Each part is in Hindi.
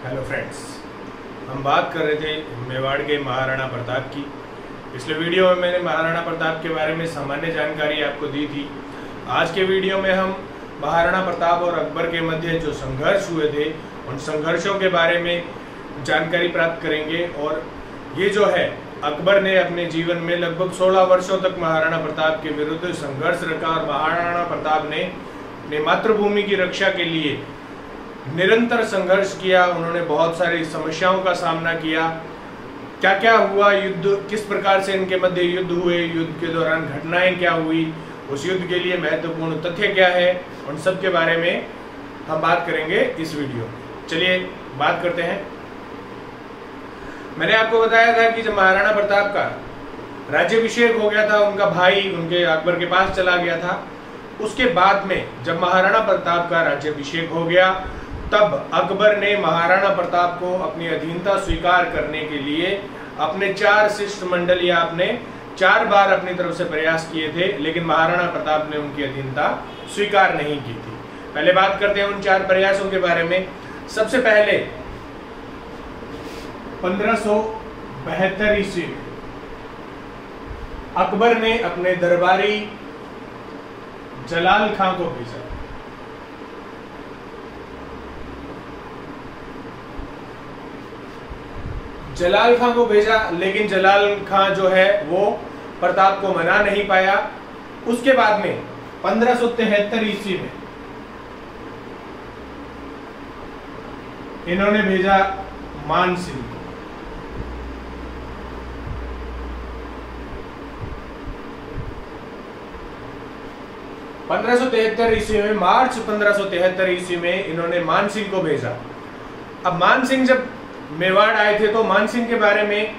हेलो फ्रेंड्स, हम बात कर रहे थे मेवाड़ के महाराणा प्रताप की। पिछले वीडियो में मैंने महाराणा प्रताप के बारे में सामान्य जानकारी आपको दी थी। आज के वीडियो में हम महाराणा प्रताप और अकबर के मध्य जो संघर्ष हुए थे उन संघर्षों के बारे में जानकारी प्राप्त करेंगे। और ये जो है, अकबर ने अपने जीवन में लगभग 16 वर्षों तक महाराणा प्रताप के विरुद्ध संघर्ष रखा और महाराणा प्रताप ने अपनी मातृभूमि की रक्षा के लिए निरंतर संघर्ष किया। उन्होंने बहुत सारी समस्याओं का सामना किया। क्या क्या हुआ, युद्ध किस प्रकार से इनके मध्य युद्ध हुए, युद्ध के दौरान घटनाएं क्या हुई, उस युद्ध के लिए महत्वपूर्ण तथ्य क्या है, उन सब के बारे में हम बात करेंगे इस वीडियो में। चलिए बात करते हैं। मैंने आपको बताया था कि जब महाराणा प्रताप का राज्याभिषेक हो गया था, उनका भाई उनके अकबर के पास चला गया था। उसके बाद में जब महाराणा प्रताप का राज्याभिषेक हो गया, तब अकबर ने महाराणा प्रताप को अपनी अधीनता स्वीकार करने के लिए अपने 4 शिष्टमंडल या अपने 4 बार अपनी तरफ से प्रयास किए थे, लेकिन महाराणा प्रताप ने उनकी अधीनता स्वीकार नहीं की थी। पहले बात करते हैं उन 4 प्रयासों के बारे में। सबसे पहले 1572 ईस्वी में अकबर ने अपने दरबारी जलाल खां को भेजा। जलाल खां को भेजा, लेकिन जलाल खां जो है वो प्रताप को मना नहीं पाया। उसके बाद में 1573 ईस्वी में इन्होंने भेजा मान सिंह को। ईस्वी में, मार्च 1573 ईस्वी में इन्होंने मान सिंह को भेजा। अब मान सिंह जब मेवाड़ आए थे तो मान सिंह के बारे में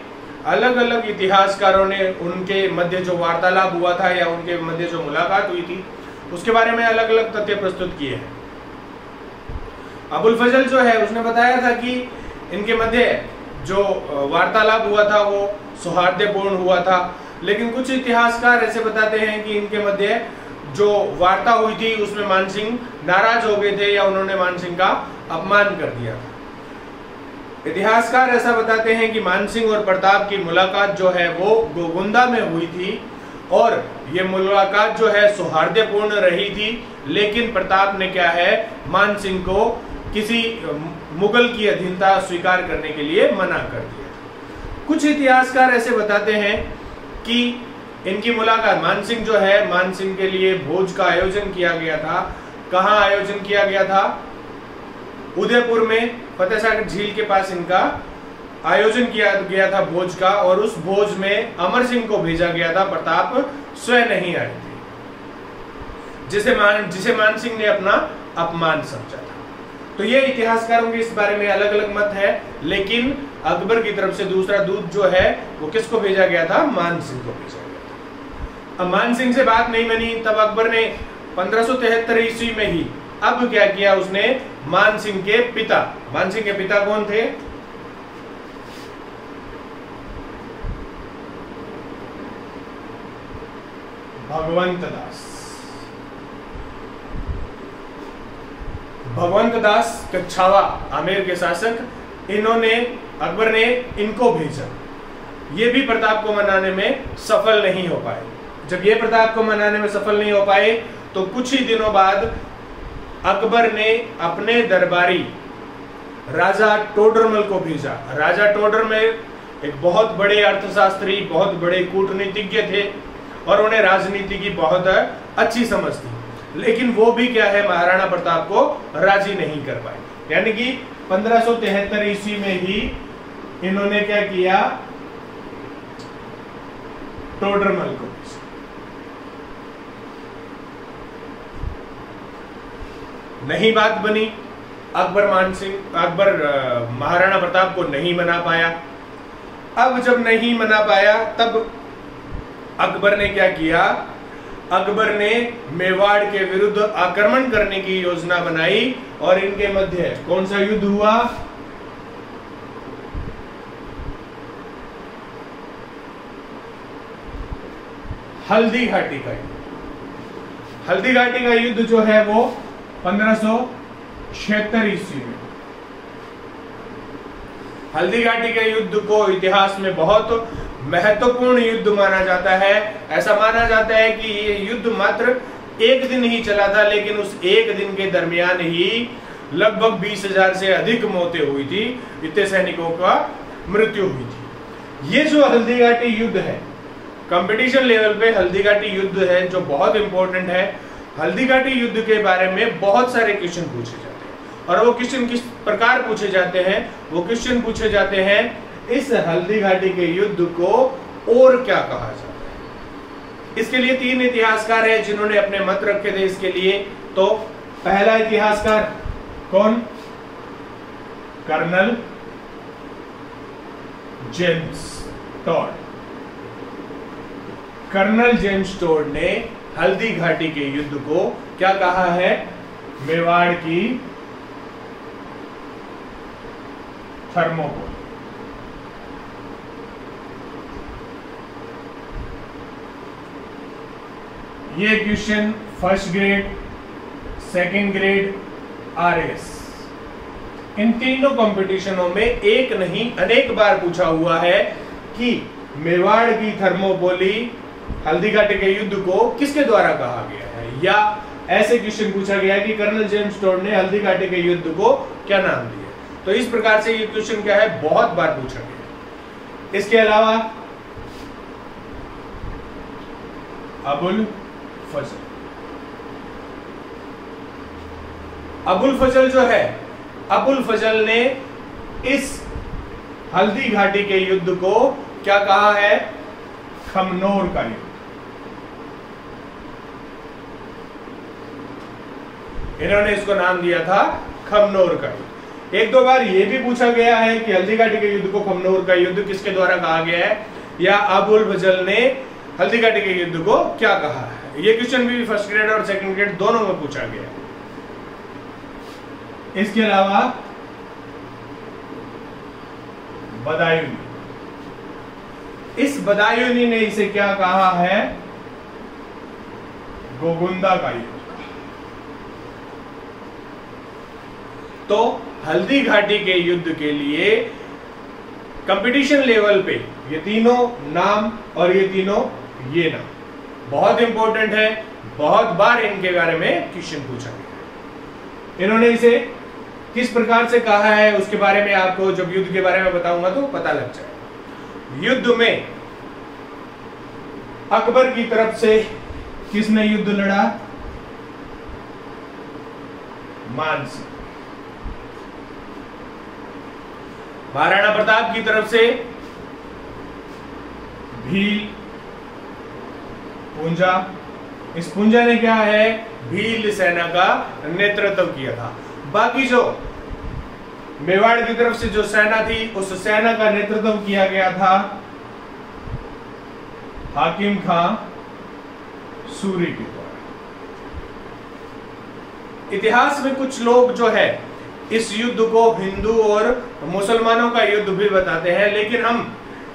अलग अलग इतिहासकारों ने उनके मध्य जो वार्तालाप हुआ था या उनके मध्य जो मुलाकात हुई थी उसके बारे में अलग अलग तथ्य प्रस्तुत किए हैं। अबुल फजल जो है उसने बताया था कि इनके मध्य जो वार्तालाप हुआ था वो सौहार्दपूर्ण हुआ था, लेकिन कुछ इतिहासकार ऐसे बताते हैं कि इनके मध्य जो वार्ता हुई थी उसमें मान सिंह नाराज हो गए थे या उन्होंने मान सिंह का अपमान कर दिया था। इतिहासकार ऐसा बताते हैं कि मान सिंह और प्रताप की मुलाकात जो है वो गोगुंदा में हुई थी और ये मुलाकात जो है सौहार्दपूर्ण रही थी, लेकिन प्रताप ने क्या है, मान सिंह को किसी मुगल की अधीनता स्वीकार करने के लिए मना कर दिया। कुछ इतिहासकार ऐसे बताते हैं कि इनकी मुलाकात, मान सिंह जो है, मान सिंह के लिए भोज का आयोजन किया गया था। कहाँ आयोजन किया गया था? उदयपुर में फतेह सागर झील के पास इनका आयोजन किया गया था भोज का, और उस भोज में अमर सिंह को भेजा गया था। प्रताप स्वयं नहीं आए थे, जिसे मान सिंह ने अपना अपमान समझा था। तो ये इतिहासकारों के इस बारे में अलग अलग मत है, लेकिन अकबर की तरफ से दूसरा दूत जो है वो किसको भेजा गया था? मान सिंह को भेजा गया था। अब मान सिंह से बात नहीं बनी, तब अकबर ने 1573 ईस्वी में ही अब क्या किया, उसने मान सिंह के पिता, मान सिंह के पिता कौन थे? भगवंत दास। भगवंत दास कच्छावा, आमेर के शासक, इन्होंने, अकबर ने इनको भेजा। ये भी प्रताप को मनाने में सफल नहीं हो पाए। जब ये प्रताप को मनाने में सफल नहीं हो पाए तो कुछ ही दिनों बाद अकबर ने अपने दरबारी राजा टोडरमल को भेजा। राजा टोडरमल एक बहुत बड़े अर्थशास्त्री, बहुत बड़े कूटनीतिज्ञ थे और उन्हें राजनीति की बहुत अच्छी समझ थी, लेकिन वो भी क्या है, महाराणा प्रताप को राजी नहीं कर पाए। यानी कि 1573 ईस्वी में ही इन्होंने क्या किया, टोडरमल को नहीं बात बनी। अकबर महाराणा प्रताप को नहीं मना पाया। अब जब नहीं मना पाया तब अकबर ने क्या किया, अकबर ने मेवाड़ के विरुद्ध आक्रमण करने की योजना बनाई और इनके मध्य कौन सा युद्ध हुआ? हल्दी घाटी का युद्ध। हल्दी घाटी का युद्ध जो है वो 1576 ईस्वी में हल्दी घाटी के युद्ध को इतिहास में बहुत महत्वपूर्ण युद्ध माना जाता है। ऐसा माना जाता है कि ये युद्ध मात्र एक दिन ही चला था, लेकिन उस एक दिन के दरमियान ही लगभग 20,000 से अधिक मौतें हुई थी, इतने सैनिकों का मृत्यु हुई थी। ये जो हल्दी घाटी युद्ध है, कंपटीशन लेवल पे हल्दी घाटी युद्ध है जो बहुत इंपॉर्टेंट है। हल्दी घाटी युद्ध के बारे में बहुत सारे क्वेश्चन पूछे जाते हैं, और वो क्वेश्चन किस प्रकार पूछे जाते हैं? वो क्वेश्चन पूछे जाते हैं, इस हल्दी घाटी के युद्ध को और क्या कहा जाता है? इसके लिए 3 इतिहासकार हैं जिन्होंने अपने मत रखे थे इसके लिए। तो पहला इतिहासकार कौन? Colonel James Tod. Colonel James Tod ने हल्दी घाटी के युद्ध को क्या कहा है? मेवाड़ की थर्मोपोल। ये question first grade, second grade, RS, इन तीनों कंपटीशनों में एक नहीं अनेक बार पूछा हुआ है कि मेवाड़ की थर्मोपोली हल्दी घाटी के युद्ध को किसके द्वारा कहा गया है, या ऐसे क्वेश्चन पूछा गया है कि कर्नल जेम्स टॉड ने हल्दी घाटी के युद्ध को क्या नाम दिया। तो इस प्रकार से ये क्वेश्चन क्या है, बहुत बार पूछा गया। इसके अलावा अबुल फजल, अबुल फजल जो है, अबुल फजल ने इस हल्दी घाटी के युद्ध को क्या कहा है? खमनोर का युद्ध। इन्होंने इसको नाम दिया था खमनोर का युद्ध। एक दो बार यह भी पूछा गया है कि हल्दी घाटी के युद्ध को खमनोर का युद्ध किसके द्वारा कहा गया है, या अबुल फजल ने हल्दी घाटी के युद्ध को क्या कहा है। यह क्वेश्चन भी फर्स्ट ग्रेड और सेकंड ग्रेड दोनों में पूछा गया है। इसके अलावा बदायूनी, इस बदायूनी ने इसे क्या कहा है? गोगुंदा का युद्ध। तो हल्दी घाटी के युद्ध के लिए कंपटीशन लेवल पे ये तीनों नाम और ये तीनों ये नाम बहुत इंपॉर्टेंट है, बहुत बार इनके बारे में क्वेश्चन पूछा गया। इन्होंने इसे किस प्रकार से कहा है उसके बारे में आपको जब युद्ध के बारे में बताऊंगा तो पता लग जाएगा। युद्ध में अकबर की तरफ से किसने युद्ध लड़ा? मानसिंह। महाराणा प्रताप की तरफ से भील पूंजा। इस पूंजा ने क्या है? भील सेना का नेतृत्व किया था। बाकी जो मेवाड़ की तरफ से जो सेना थी उस सेना का नेतृत्व किया गया था हाकिम खां सूरी के द्वारा। इतिहास में कुछ लोग जो है इस युद्ध को हिंदू और मुसलमानों का युद्ध भी बताते हैं, लेकिन हम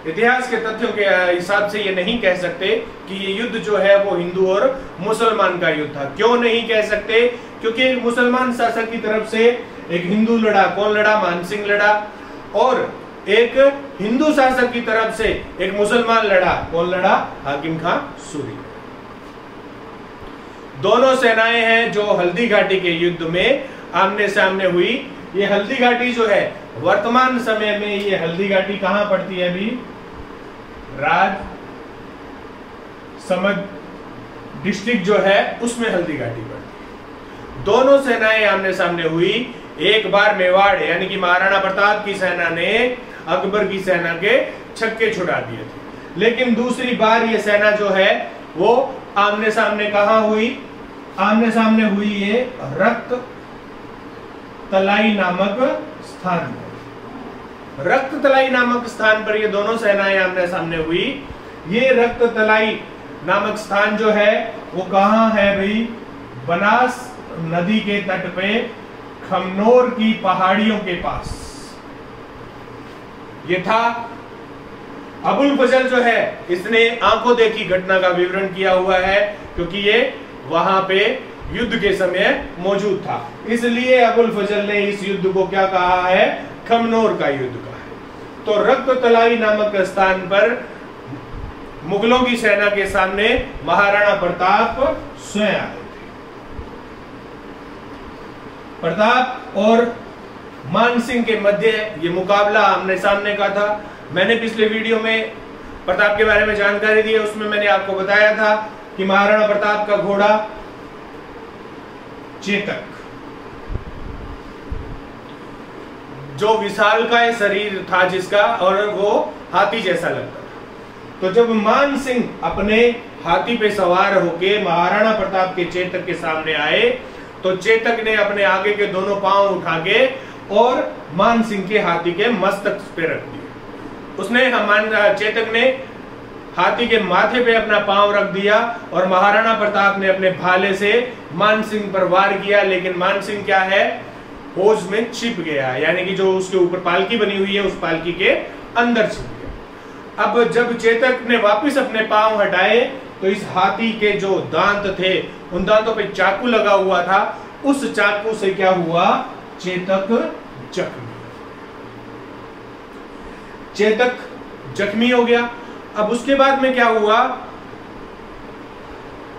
इतिहास के तथ्यों के हिसाब से ये नहीं कह सकते कि ये युद्ध जो है वो हिंदू और मुसलमान का युद्ध था। क्यों नहीं कह सकते? क्योंकि मुसलमान शासक की तरफ से एक हिंदू लड़ा। कौन लड़ा? मानसिंह लड़ा। और एक हिंदू शासक की तरफ से एक मुसलमान लड़ा। कौन लड़ा? हाकिम खां सूरी। दोनों सेनाएं हैं जो हल्दी घाटी के युद्ध में आमने सामने हुई। ये हल्दी घाटी जो है वर्तमान समय में, ये हल्दी घाटी कहां पड़ती है? अभी राजसमंद डिस्ट्रिक्ट जो है उसमें हल्दी घाटी पड़ती है। दोनों सेनाएं आमने सामने हुई। एक बार मेवाड़ यानी कि महाराणा प्रताप की सेना ने अकबर की सेना के छक्के छुड़ा दिए थे, लेकिन दूसरी बार ये सेना जो है वो आमने सामने कहां हुई? आमने सामने हुई ये रक्त तलाई नामक स्थान पर। रक्त तलाई नामक स्थान पर ये दोनों सेनाएं आमने सामने हुई। ये रक्त तलाई नामक स्थान जो है वो कहां है भाई? बनास नदी के तट पे खमनोर की पहाड़ियों के पास ये था। अबुल फजल जो है इसने आंखों देखी घटना का विवरण किया हुआ है, क्योंकि ये वहां पे युद्ध के समय मौजूद था। इसलिए अबुल फजल ने इस युद्ध को क्या कहा है? खमनोर का युद्ध कहा है। तो रक्त तलाई नामक स्थान पर मुगलों की सेना के सामने महाराणा प्रताप स्वयं आए थे। प्रताप और मान सिंह के मध्य ये मुकाबला आमने सामने का था। मैंने पिछले वीडियो में प्रताप के बारे में जानकारी दी है, उसमें मैंने आपको बताया था कि महाराणा प्रताप का घोड़ा चेतक, जो विशालकाय शरीर था जिसका, और वो हाथी जैसा लगता था। तो जब मान सिंह अपने हाथी पे सवार होके महाराणा प्रताप के चेतक के सामने आए, तो चेतक ने अपने आगे के दोनों पांव उठा के और मान सिंह के हाथी के मस्तक पे रख दिया। उसने चेतक ने हाथी के माथे पे अपना पांव रख दिया और महाराणा प्रताप ने अपने भाले से मान सिंह पर वार किया, लेकिन मान सिंह क्या है, होज में छिप गया, यानी कि जो उसके ऊपर पालकी बनी हुई है उस पालकी के अंदर छिप गया। अब जब चेतक ने वापस अपने पांव हटाए तो इस हाथी के जो दांत थे उन दांतों पे चाकू लगा हुआ था, उस चाकू से क्या हुआ, चेतक जख्मी हो गया। अब उसके बाद में क्या हुआ,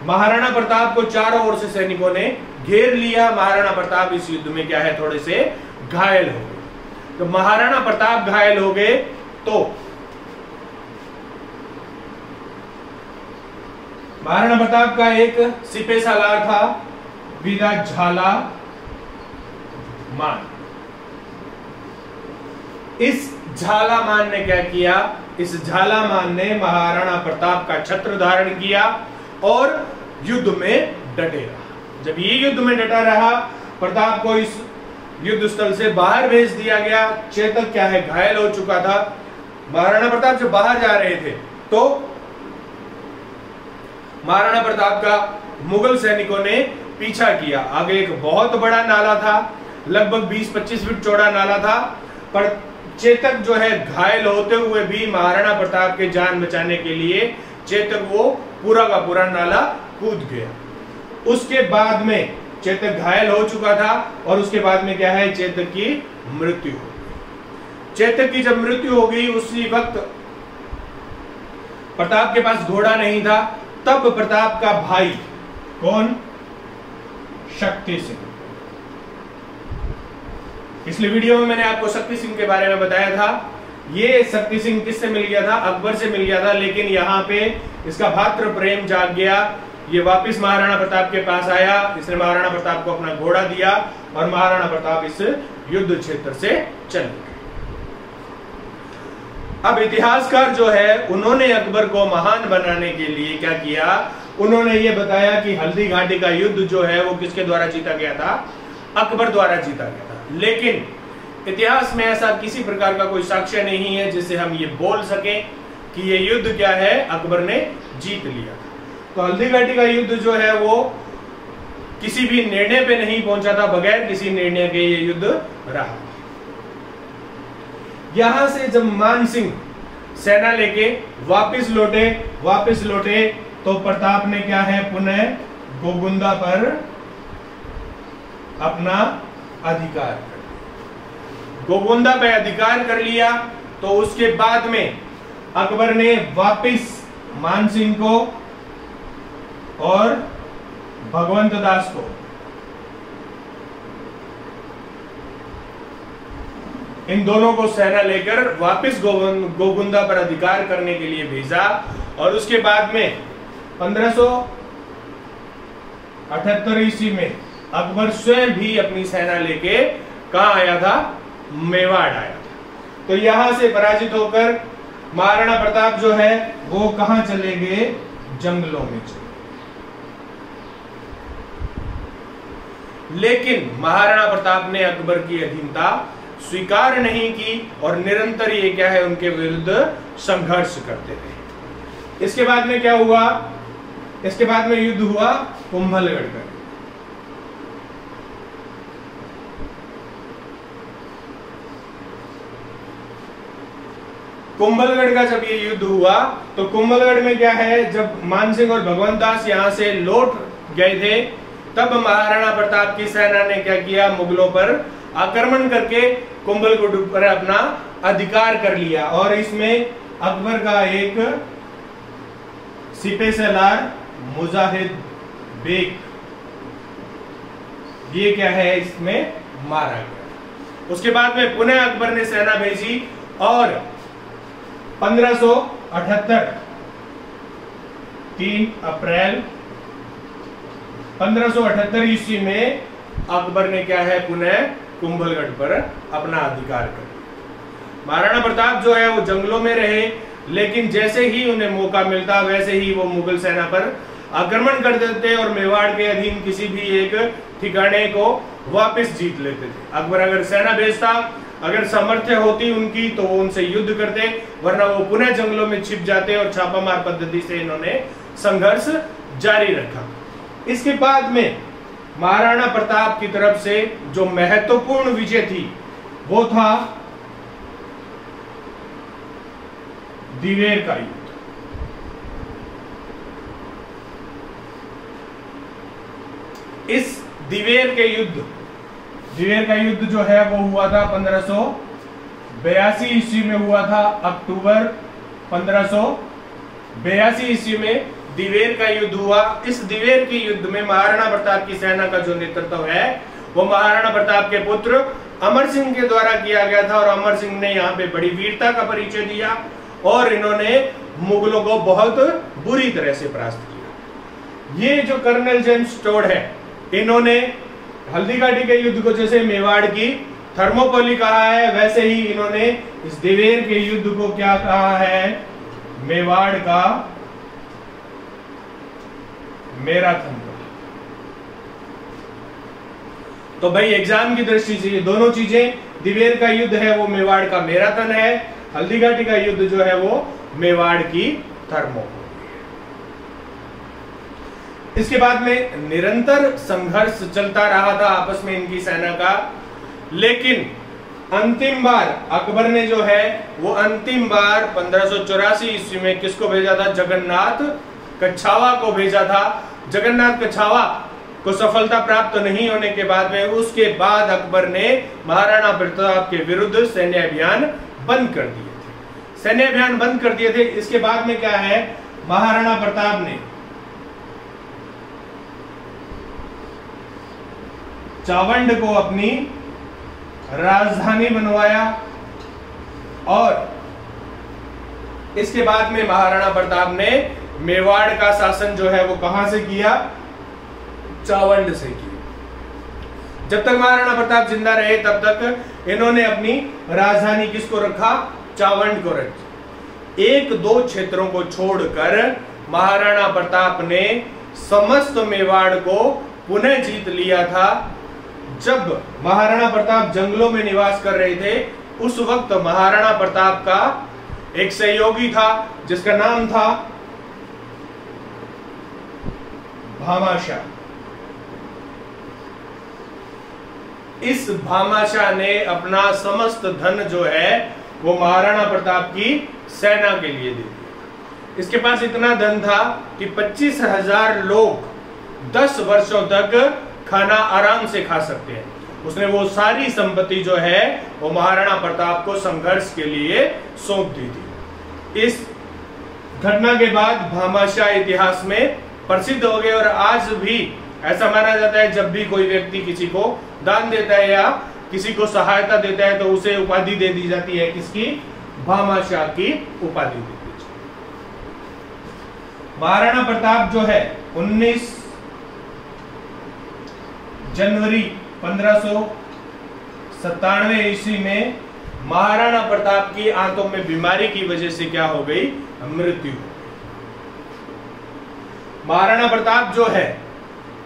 महाराणा प्रताप को चारों ओर से सैनिकों ने घेर लिया। महाराणा प्रताप इस युद्ध में क्या है, थोड़े से घायल हो गए। तो महाराणा प्रताप घायल हो गए तो महाराणा प्रताप का एक सिपह सालार था वीरा झाला मान। इस झालामान ने क्या किया, इस झालामान ने महाराणा प्रताप का छत्र धारण किया और युद्ध में डटे रहा। जब ये युद्ध में डटा रहा, प्रताप को इस युद्ध स्थल से बाहर भेज दिया गया। चेतक क्या है, घायल हो चुका था। महाराणा प्रताप जब बाहर जा रहे थे तो महाराणा प्रताप का मुगल सैनिकों ने पीछा किया। आगे एक बहुत बड़ा नाला था, लगभग 20-25 फीट चौड़ा नाला था, पर चेतक जो है घायल होते हुए भी महाराणा प्रताप के जान बचाने के लिए चेतक वो पूरा का पूरा नाला कूद गया। उसके बाद में चेतक घायल हो चुका था और उसके बाद में क्या है, चेतक की मृत्यु हो गई। चेतक की जब मृत्यु हो गई उसी वक्त प्रताप के पास घोड़ा नहीं था। तब प्रताप का भाई कौन, शक्ति सिंह। पिछले वीडियो में मैंने आपको शक्ति सिंह के बारे में बताया था। ये शक्ति सिंह किससे मिल गया था, अकबर से मिल गया था, लेकिन यहाँ पे इसका भातृ प्रेम जाग गया। ये वापस महाराणा प्रताप के पास आया। इसने महाराणा प्रताप को अपना घोड़ा दिया और महाराणा प्रताप इस युद्ध क्षेत्र से चल गए। अब इतिहासकार जो है उन्होंने अकबर को महान बनाने के लिए क्या किया, उन्होंने ये बताया कि हल्दी घाटी का युद्ध जो है वो किसके द्वारा जीता गया था, अकबर द्वारा जीता गया था। लेकिन इतिहास में ऐसा किसी प्रकार का कोई साक्ष्य नहीं है जिससे हम ये बोल सकें कि ये युद्ध क्या है, अकबर ने जीत लिया था। तो हल्दी घाटी का युद्ध जो है वो किसी भी निर्णय पे नहीं पहुंचा था, बगैर किसी निर्णय के ये युद्ध रहा। यहां से जब मान सिंह सेना लेके वापस लौटे तो प्रताप ने क्या है, पुनः गोगुंदा पर अपना अधिकार कर लिया। गोगुंदा पे अधिकार कर लिया तो उसके बाद में अकबर ने वापस मान सिंह को और भगवंत दास को इन दोनों को सेना लेकर वापस गोगुंदा पर अधिकार करने के लिए भेजा। और उसके बाद में 1578 ईस्वी में अकबर स्वयं भी अपनी सेना लेके कहां आया था, मेवाड़ आया था। तो यहां से पराजित होकर महाराणा प्रताप जो है वो कहां चले गए, जंगलों में चले। लेकिन महाराणा प्रताप ने अकबर की अधीनता स्वीकार नहीं की और निरंतर ये क्या है, उनके विरुद्ध संघर्ष करते रहे। इसके बाद में क्या हुआ, इसके बाद में युद्ध हुआ कुंभलगढ़ का। कुंभलगढ़ का जब ये युद्ध हुआ तो कुंभलगढ़ में क्या है, जब मानसिंह और भगवंत दास यहां से लौट गए थे तब महाराणा प्रताप की सेना ने क्या किया, मुगलों पर आक्रमण करके कुंभलगढ़ पर अपना अधिकार कर लिया। और इसमें अकबर का एक सिपहसालार मुजाहिद बेग, ये क्या है, इसमें मारा गया। उसके बाद में पुनः अकबर ने सेना भेजी और 1578 3 अप्रैल 1578 ईस्वी में अकबर ने क्या है, पुनः कुंभलगढ़ पर अपना अधिकार कर लिया। महाराणा प्रताप जो है वो जंगलों में रहे, लेकिन जैसे ही उन्हें मौका मिलता वैसे ही वो मुगल सेना पर आक्रमण कर देते और मेवाड़ के अधीन किसी भी एक ठिकाने को वापस जीत लेते थे। अकबर अगर सेना भेजता, अगर सामर्थ्य होती उनकी, तो वो उनसे युद्ध करते, वरना वो पुनः जंगलों में छिप जाते और छापामार पद्धति से इन्होंने संघर्ष जारी रखा। इसके बाद में महाराणा प्रताप की तरफ से जो महत्वपूर्ण विजय थी वो था दिवेर का युद्ध। इस दिवेर का युद्ध जो है वो हुआ था 1582 ईस्वी में हुआ था। अक्टूबर 1582 ईस्वी में दिवेर का युद्ध हुआ। इस दिवेर के युद्ध में महाराणा प्रताप की सेना का जो नेतृत्व है वो महाराणा प्रताप के पुत्र अमर सिंह के द्वारा किया गया था। और अमर सिंह ने यहाँ पे बड़ी वीरता का परिचय दिया और इन्होंने मुगलों को बहुत बुरी तरह से परास्त किया। ये जो कर्नल जेम्स टोड है, इन्होंने हल्दीघाटी के युद्ध को जैसे मेवाड़ की थर्मोपोली कहा है, वैसे ही इन्होंने इस दिवेर के युद्ध को क्या कहा है, मेवाड़ का मैराथन। तो भाई एग्जाम की दृष्टि से ये दोनों चीजें, दिवेर का युद्ध है वो मेवाड़ का मैराथन है, हल्दीघाटी का युद्ध जो है वो मेवाड़ की थर्मोपोली। इसके बाद में निरंतर संघर्ष चलता रहा था आपस में इनकी सेना का, लेकिन अंतिम बार अकबर ने जो है वो अंतिम बार 1584 ईस्वी में किसको भेजा था, जगन्नाथ कछावा को भेजा था। जगन्नाथ कछावा को सफलता प्राप्त नहीं होने के बाद में उसके बाद अकबर ने महाराणा प्रताप के विरुद्ध सैन्य अभियान बंद कर दिए थे। इसके बाद में क्या है, महाराणा प्रताप ने चावंड को अपनी राजधानी बनवाया और इसके बाद में महाराणा प्रताप ने मेवाड़ का शासन जो है वो कहां से किया, चावंड से किया। जब तक महाराणा प्रताप जिंदा रहे तब तक इन्होंने अपनी राजधानी किसको रखा, चावंड को रखी। एक दो क्षेत्रों को छोड़कर महाराणा प्रताप ने समस्त मेवाड़ को पुनः जीत लिया था। जब महाराणा प्रताप जंगलों में निवास कर रहे थे उस वक्त महाराणा प्रताप का एक सहयोगी था जिसका नाम था भामाशाह। इस भामाशाह ने अपना समस्त धन जो है वो महाराणा प्रताप की सेना के लिए दे दिया। इसके पास इतना धन था कि 25,000 लोग 10 वर्षों तक खाना आराम से खा सकते हैं। उसने वो सारी संपत्ति जो है वो महाराणा प्रताप को संघर्ष के लिए सौंप दी थी। इस घटना के बाद भामाशाह इतिहास में प्रसिद्ध हो गए और आज भी ऐसा माना जाता है जब भी कोई व्यक्ति किसी को दान देता है या किसी को सहायता देता है तो उसे उपाधि दे दी जाती है, किसकी, भामाशाह की उपाधि दी जाती है। महाराणा प्रताप जो है 19 जनवरी 1597 ईस्वी में महाराणा प्रताप की आंतों में बीमारी की वजह से क्या हो गई, मृत्यु हो गई। महाराणा प्रताप जो है,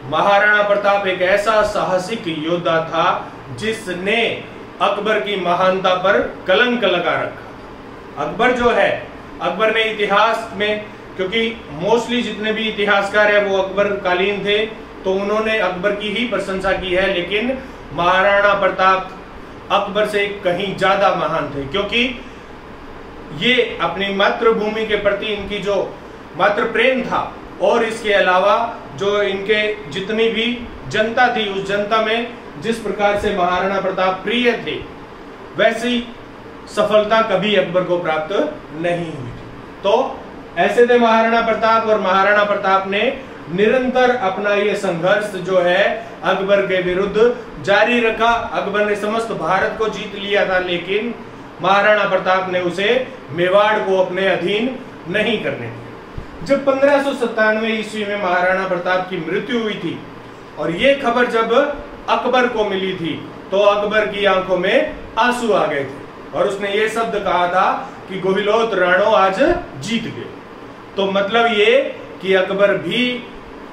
महाराणा प्रताप एक ऐसा साहसिक योद्धा था जिसने अकबर की महानता पर कलंक लगा रखा। अकबर जो है, अकबर ने इतिहास में, क्योंकि मोस्टली जितने भी इतिहासकार है वो अकबर कालीन थे, तो उन्होंने अकबर की ही प्रशंसा की है, लेकिन महाराणा प्रताप अकबर से कहीं ज्यादा महान थे, क्योंकि ये अपनी मातृभूमि के प्रति इनकी जो मातृ प्रेम था और इसके अलावा जो इनके जितनी भी जनता थी उस जनता में जिस प्रकार से महाराणा प्रताप प्रिय थे, वैसी सफलता कभी अकबर को प्राप्त नहीं हुई थी। तो ऐसे थे महाराणा प्रताप, और महाराणा प्रताप ने निरंतर अपना ये संघर्ष जो है अकबर के विरुद्ध जारी रखा। अकबर ने समस्त भारत को जीत लिया था, लेकिन महाराणा प्रताप ने उसे मेवाड़ को अपने अधीन नहीं करने दिया। जब 1597 ईस्वी में महाराणा प्रताप की मृत्यु हुई थी और ये खबर जब अकबर को मिली थी, तो अकबर की आंखों में आंसू आ गए थे और उसने ये शब्द कहा था कि गोहिलोत राणो आज जीत गए। तो मतलब ये कि अकबर भी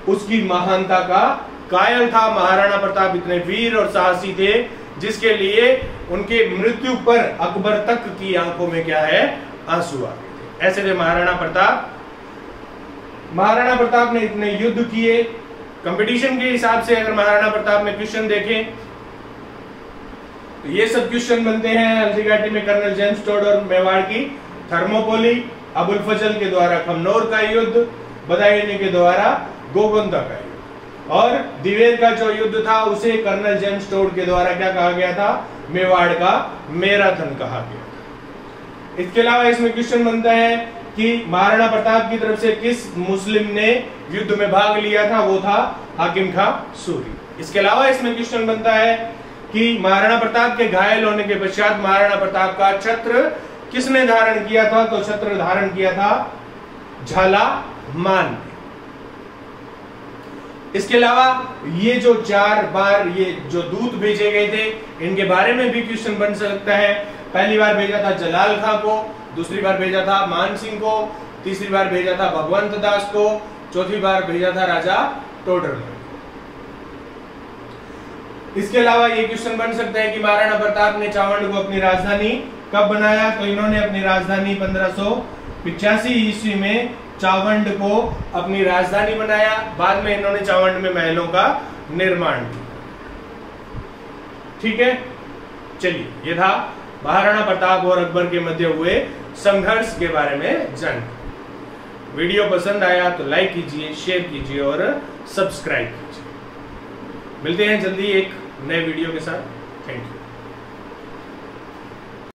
उसकी महानता का कायल था। महाराणा प्रताप इतने वीर और साहसी थे जिसके लिए उनके मृत्यु पर अकबर तक की आंखों में क्या है, आंसू आ गए थे। ऐसे थे महाराणा प्रताप। महाराणा प्रताप ने इतने युद्ध किए। कंपटीशन के हिसाब से अगर महाराणा प्रताप में क्वेश्चन देखें तो ये सब क्वेश्चन बनते हैं। हल्दीघाटी में कर्नल जेम्स टोड और मेवाड़ की थर्मोपोली, अबुल फजल के द्वारा खमनोर का युद्ध, बदायूं के द्वारा गोगोंदा का युद्ध, और दिवेर का जो युद्ध था उसे कर्नल जेम्स टोड के द्वारा क्या कहा गया था, मेवाड़ का मैराथन कहा गया था। इसके अलावा इसमें क्वेश्चन बनता है कि महाराणा प्रताप की तरफ से किस मुस्लिम ने युद्ध में भाग लिया था, वो था हाकिम खां सूरी। इसके अलावा इसमें क्वेश्चन बनता है कि महाराणा प्रताप के घायल होने के पश्चात महाराणा प्रताप का छत्र किसने धारण किया था, तो छत्र धारण किया था झालामान ने। इसके अलावा ये जो 4 बार ये जो दूत भेजे गए थे, इनके बारे में भी क्वेश्चन बन सकता है। पहली बार भेजा था जलाल खां को, दूसरी बार भेजा था मान सिंह को, तीसरी बार भेजा था भगवंत दास को, चौथी बार भेजा था राजा टोडरमल। इसके अलावा ये क्वेश्चन बन सकता है कि महाराणा प्रताप ने चावंड को अपनी राजधानी कब बनाया, तो इन्होंने अपनी राजधानी 1585 ईस्वी में चावंड को अपनी राजधानी बनाया। बाद में इन्होंने चावंड में महलों का निर्माण किया। ठीक है, चलिए ये था महाराणा प्रताप और अकबर के मध्य हुए संघर्ष के बारे में जानकारी। वीडियो पसंद आया तो लाइक कीजिए, शेयर कीजिए और सब्सक्राइब कीजिए। मिलते हैं जल्दी एक नए वीडियो के साथ। Thank you.